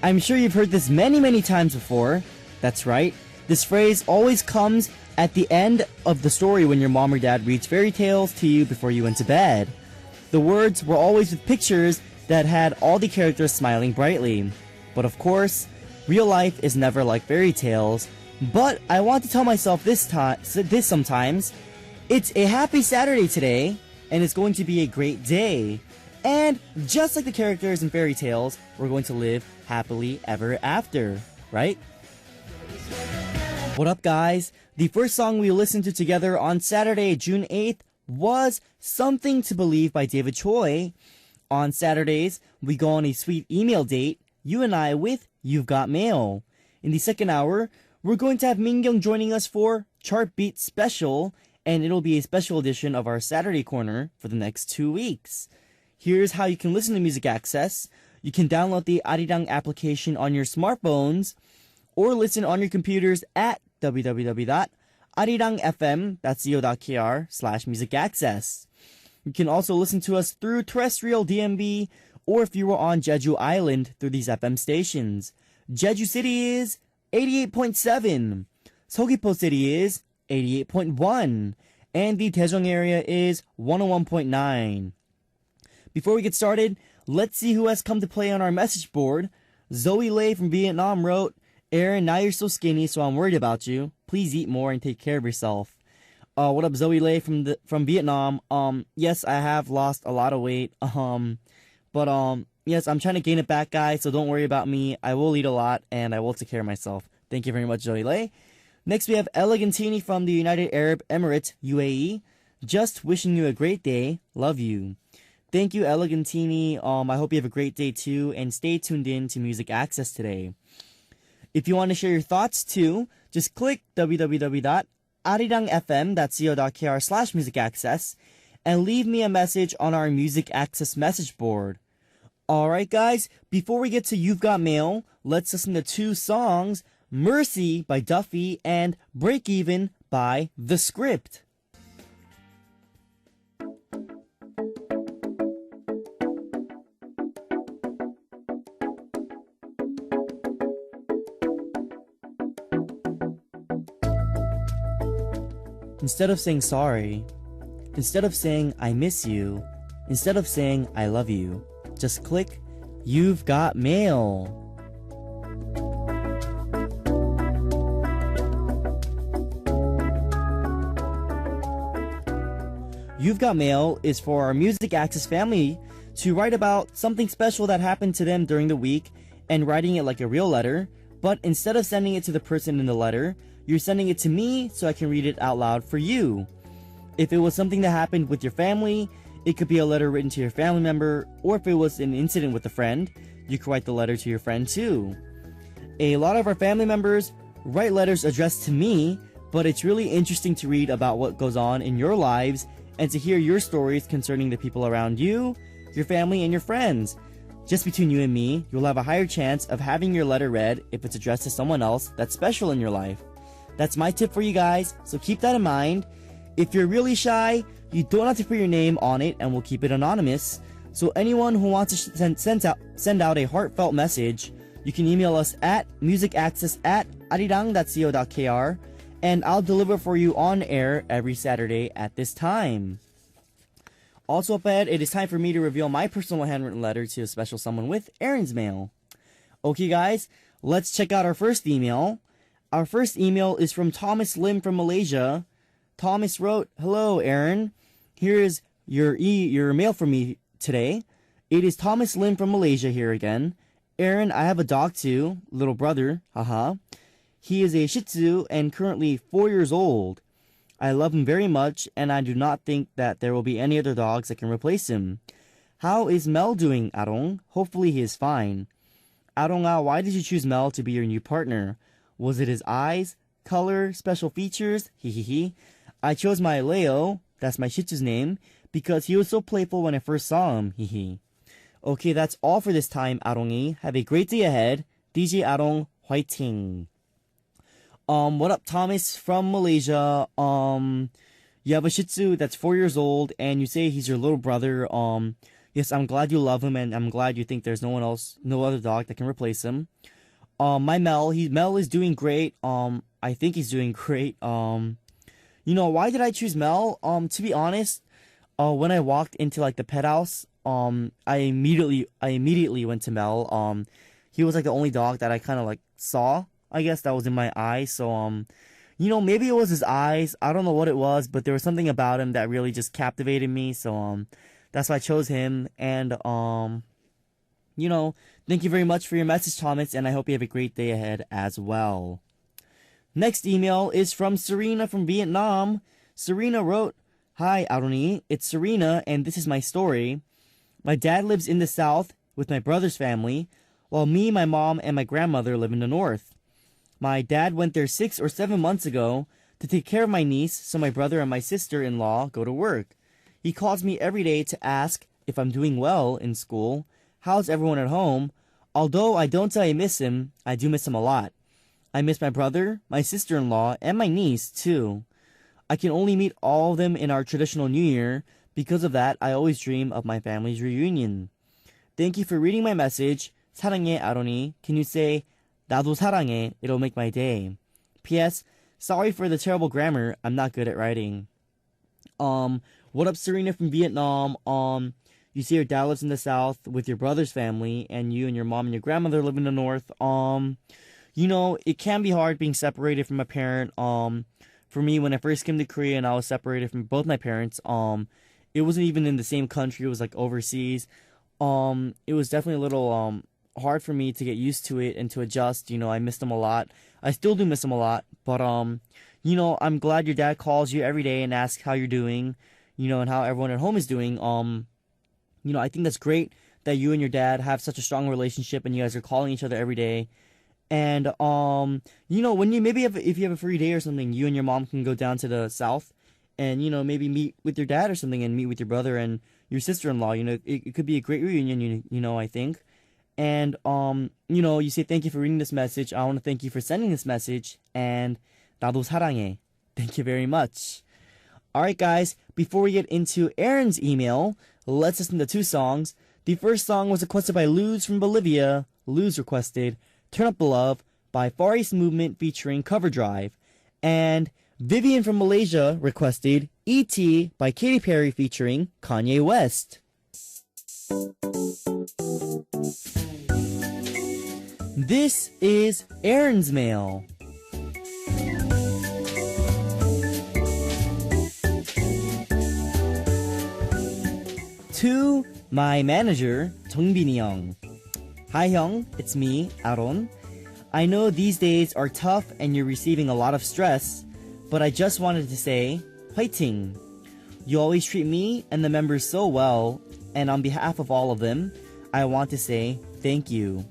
I'm sure you've heard this many times before. That's right. This phrase always comes at the end of the story when your mom or dad reads fairy tales to you before you went to bed. The words were always with pictures that had all the characters smiling brightly. But of course, real life is never like fairy tales. But I want to tell myself this sometimes. It's a happy Saturday today, and it's going to be a great day. And just like the characters in fairy tales, we're going to live happily ever after, right? What up, guys? The first song we listened to together on Saturday, June 8th was Something to Believe by David Choi. On Saturdays, we go on a sweet email date, you and I, with You've Got Mail. In the second hour, we're going to have Mingyung joining us for Chart Beat Special, and it'll be a special edition of our Saturday Corner for the next 2 weeks. Here's how you can listen to Music Access. You can download the Arirang application on your smartphones or listen on your computers at www.arirangfm.co.kr/musicaccess. You can also listen to us through terrestrial DMB, or if you were on Jeju Island, through these FM stations. Jeju City is 88.7, Seogwipo City is 88.1, and the Daejeong area is 101.9. Before we get started, let's see who has come to play on our message board. Zoe Lei from Vietnam wrote, Aron, now you're so skinny, so I'm worried about you. Please eat more and take care of yourself. What up, Zoe Lei from Vietnam? Yes, I have lost a lot of weight. Yes, I'm trying to gain it back, guys, so don't worry about me. I will eat a lot, and I will take care of myself. Thank you very much, Zoe Lei. Next, we have Elegantini from the United Arab Emirates, UAE. Just wishing you a great day. Love you. Thank you, Elegantini. I hope you have a great day, too, and stay tuned in to Music Access today. If you want to share your thoughts, too, just click www.arirangfm.co.kr/musicaccess and leave me a message on our Music Access message board. Alright, guys, before we get to You've Got Mail, let's listen to two songs, Mercy by Duffy and Break Even by The Script. Instead of saying sorry, instead of saying I miss you, instead of saying I love you, just click You've Got Mail. You've Got Mail is for our Music Access family to write about something special that happened to them during the week and writing it like a real letter, but instead of sending it to the person in the letter, you're sending it to me so I can read it out loud for you. If it was something that happened with your family, it could be a letter written to your family member, or if it was an incident with a friend, you could write the letter to your friend too. A lot of our family members write letters addressed to me, but it's really interesting to read about what goes on in your lives and to hear your stories concerning the people around you, your family, and your friends. Just between you and me, you'll have a higher chance of having your letter read if it's addressed to someone else that's special in your life. That's my tip for you guys, so keep that in mind. If you're really shy, you don't have to put your name on it and we'll keep it anonymous. So anyone who wants to send out a heartfelt message, you can email us at musicaccess@arirang.co.kr and I'll deliver for you on air every Saturday at this time. Also up ahead, it is time for me to reveal my personal handwritten letter to a special someone with Aron's mail. Okay guys, let's check out our first email. Our first email is from Thomas Lim from Malaysia. Thomas wrote, Hello, Aron. Here is your mail for me today. It is Thomas Lim from Malaysia here again. Aron, I have a dog too, little brother, haha. He is a Shih Tzu and currently 4 years old. I love him very much and I do not think that there will be any other dogs that can replace him. How is Mel doing, Aron? Hopefully he is fine. Aron, why did you choose Mel to be your new partner? Was it his eyes, color, special features? Hehehe. I chose my Leo, that's my Shih Tzu's name, because he was so playful when I first saw him. Hehe. Okay, that's all for this time, Arongi. Have a great day ahead. DJ Aron, 화이팅. What up, Thomas from Malaysia? You have a Shih Tzu that's 4 years old, and you say he's your little brother. Yes, I'm glad you love him, and I'm glad you think there's no one else, no other dog that can replace him. My Mel is doing great. I think he's doing great. Why did I choose Mel? To be honest, when I walked into like the pet house, I immediately went to Mel. He was like the only dog that I kind of like saw, I guess, that was in my eyes. So maybe it was his eyes. I don't know what it was, but there was something about him that really just captivated me. So that's why I chose him. And thank you very much for your message, Thomas, and I hope you have a great day ahead as well. Next email is from Serena from Vietnam. Serena wrote, "Hi, Aroni. It's Serena, and this is my story. My dad lives in the south with my brother's family, while me, my mom, and my grandmother live in the north. My dad went there 6 or 7 months ago to take care of my niece, so my brother and my sister-in-law go to work. He calls me every day to ask if I'm doing well in school, how's everyone at home. Although I don't say I miss him, I do miss him a lot. I miss my brother, my sister-in-law, and my niece, too. I can only meet all of them in our traditional New Year. Because of that, I always dream of my family's reunion. Thank you for reading my message. 사랑해, 아론이. Can you say, 나도 사랑해? It'll make my day. P.S. Sorry for the terrible grammar. I'm not good at writing." What up, Serena from Vietnam? You say your dad lives in the south with your brother's family, and you and your mom and your grandmother live in the north. It can be hard being separated from a parent. For me, when I first came to Korea and I was separated from both my parents, it wasn't even in the same country. It was like overseas. It was definitely a little hard for me to get used to it and to adjust. I missed them a lot. I still do miss them a lot, but I'm glad your dad calls you every day and asks how you're doing, and how everyone at home is doing. I think that's great that you and your dad have such a strong relationship and you guys are calling each other every day. And when if you have a free day or something, you and your mom can go down to the south and maybe meet with your dad or something, and meet with your brother and your sister-in-law. It could be a great reunion. I think. And you say thank you for reading this message. I want to thank you for sending this message, and 나도 사랑해. Thank you very much. Alright guys, before we get into Aaron's email, let's listen to 2 songs. The first song was requested by Luz from Bolivia. Luz requested Turn Up the Love by Far East Movement featuring Cover Drive. And Vivian from Malaysia requested E.T. by Katy Perry featuring Kanye West. This is Aaron's mail. To my manager, Jongbini Young. Hi Hyung, it's me, Aron. I know these days are tough and you're receiving a lot of stress, but I just wanted to say, 화이팅! You always treat me and the members so well, and on behalf of all of them, I want to say thank you.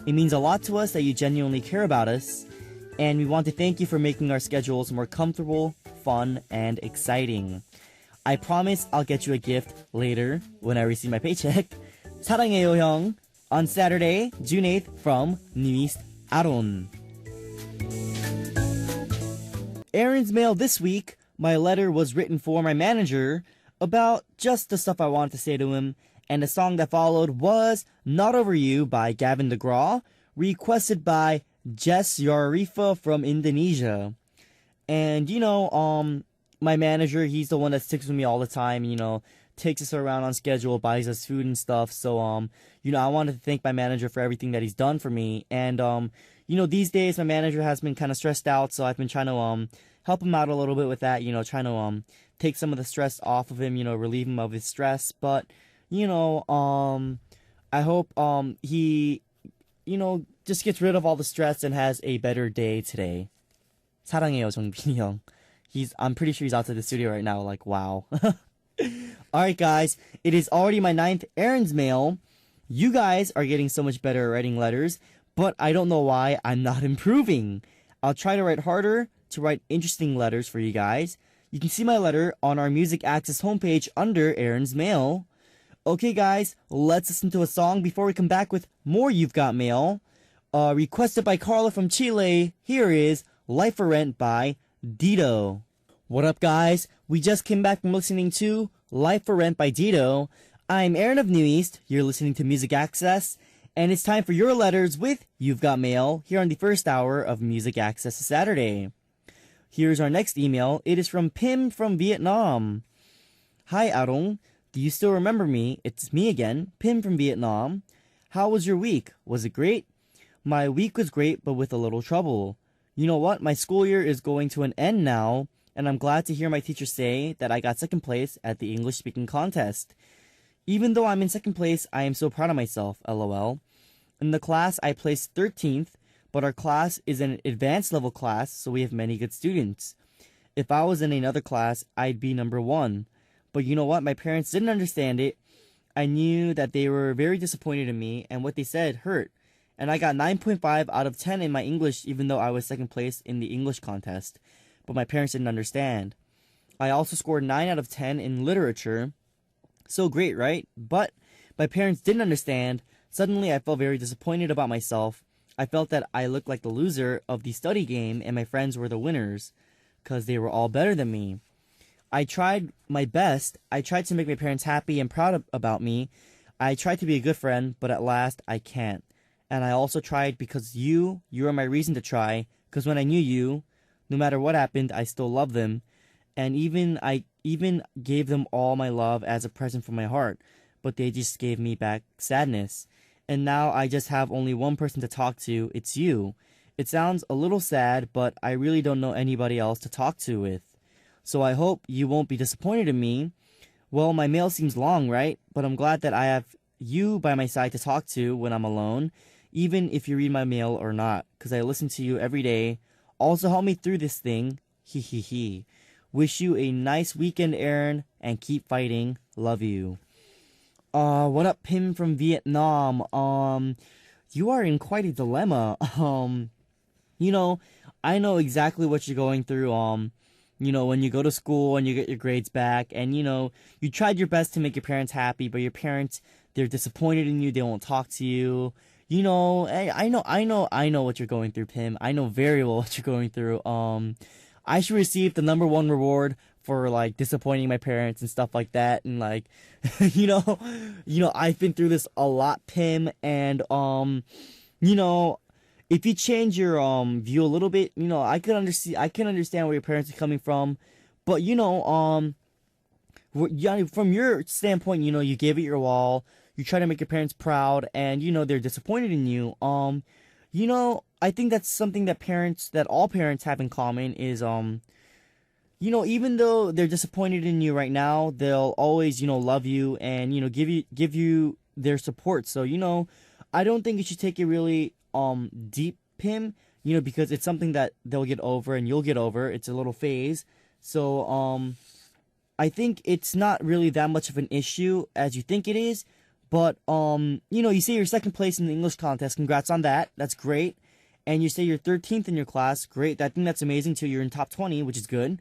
It means a lot to us that you genuinely care about us, and we want to thank you for making our schedules more comfortable, fun, and exciting. I promise I'll get you a gift later when I receive my paycheck. 사랑해요 형. On Saturday, June 8th from New East, Aron. Aaron's mail this week. My letter was written for my manager about just the stuff I wanted to say to him, and the song that followed was Not Over You by Gavin DeGraw, requested by Jess Yarifa from Indonesia. And my manager, he's the one that sticks with me all the time, takes us around on schedule, buys us food and stuff. So, I wanted to thank my manager for everything that he's done for me. And, these days my manager has been kind of stressed out, so I've been trying to, help him out a little bit with that, trying to, take some of the stress off of him, relieve him of his stress. But, I hope, he, just gets rid of all the stress and has a better day today. 사랑해요, 정빈이 형. I'm pretty sure he's outside the studio right now, like, wow. Alright guys, it is already my 9th Aaron's mail. You guys are getting so much better at writing letters, but I don't know why I'm not improving. I'll try to write harder, to write interesting letters for you guys. You can see my letter on our Music Access homepage under Aaron's mail. Okay guys, let's listen to a song before we come back with more You've Got Mail. Requested by Carla from Chile, here is Life for Rent by Dido. What up guys? We just came back from listening to Life for Rent by Dido. I'm Aron of New East. You're listening to Music Access, and it's time for your letters with You've Got Mail here on the first hour of Music Access Saturday. Here's our next email. It is from Pim from Vietnam. Hi, Aron. Do you still remember me? It's me again, Pim from Vietnam. How was your week? Was it great? My week was great, but with a little trouble. You know what? My school year is going to an end now, and I'm glad to hear my teacher say that I got second place at the English speaking contest. Even though I'm in second place, I am so proud of myself, lol. In the class, I placed 13th, but our class is an advanced level class, so we have many good students. If I was in another class, I'd be number 1. But you know what? My parents didn't understand it. I knew that they were very disappointed in me, and what they said hurt. And I got 9.5 out of 10 in my English, even though I was second place in the English contest. But my parents didn't understand. I also scored 9 out of 10 in literature. So great, right? But my parents didn't understand. Suddenly, I felt very disappointed about myself. I felt that I looked like the loser of the study game, and my friends were the winners, because they were all better than me. I tried my best. I tried to make my parents happy and proud about me. I tried to be a good friend, but at last, I can't. And I also tried because you are my reason to try, because when I knew you, no matter what happened, I still loved them. And I even gave them all my love as a present from my heart, but they just gave me back sadness. And now I just have only one person to talk to. It's you. It sounds a little sad, but I really don't know anybody else to talk to with. So I hope you won't be disappointed in me. Well, my mail seems long, right? But I'm glad that I have you by my side to talk to when I'm alone, even if you read my mail or not, because I listen to you every day. Also help me through this thing. Hee hee hee. Wish you a nice weekend, Aron, and keep fighting. Love you. What up, Pim from Vietnam? You are in quite a dilemma. I know exactly what you're going through. When you go to school and you get your grades back, and you tried your best to make your parents happy, but your parents, they're disappointed in you. They won't talk to you. I know what you're going through, Pim. I know very well what you're going through. I should receive the number 1 reward for disappointing my parents and stuff like that. And I've been through this a lot, Pim. And if you change your view a little bit, I can understand where your parents are coming from. But from your standpoint, you gave it your all. You try to make your parents proud, and they're disappointed in you. I think that's something that all parents have in common is even though they're disappointed in you right now, they'll always love you and give you their support. So I don't think you should take it really deep, Pim, because it's something that they'll get over and you'll get over. It's a little phase. So I think it's not really that much of an issue as you think it is. But you say you're second place in the English contest. Congrats on that. That's great. And you say you're 13th in your class. Great. I think that's amazing too. You're in top 20, which is good.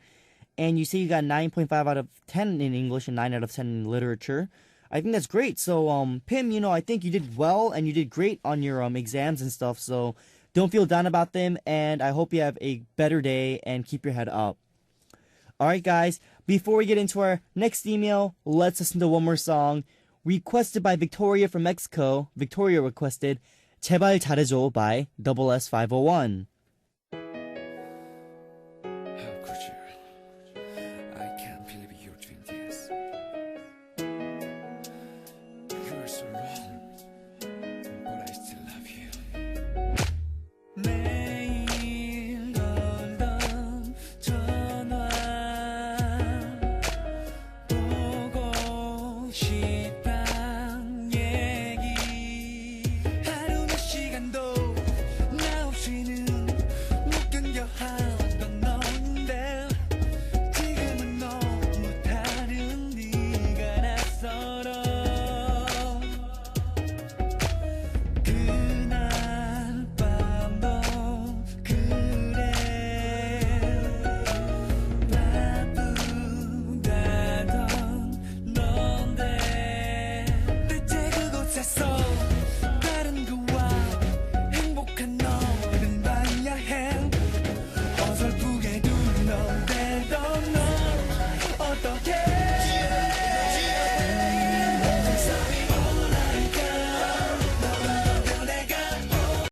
And you say you got 9.5 out of 10 in English and 9 out of 10 in literature. I think that's great. So, Pim, I think you did well and you did great on your exams and stuff. So, don't feel down about them. And I hope you have a better day and keep your head up. Alright, guys. Before we get into our next email, let's listen to one more song. Requested by Victoria from Mexico. Victoria requested 제발 잘해줘 by SS501.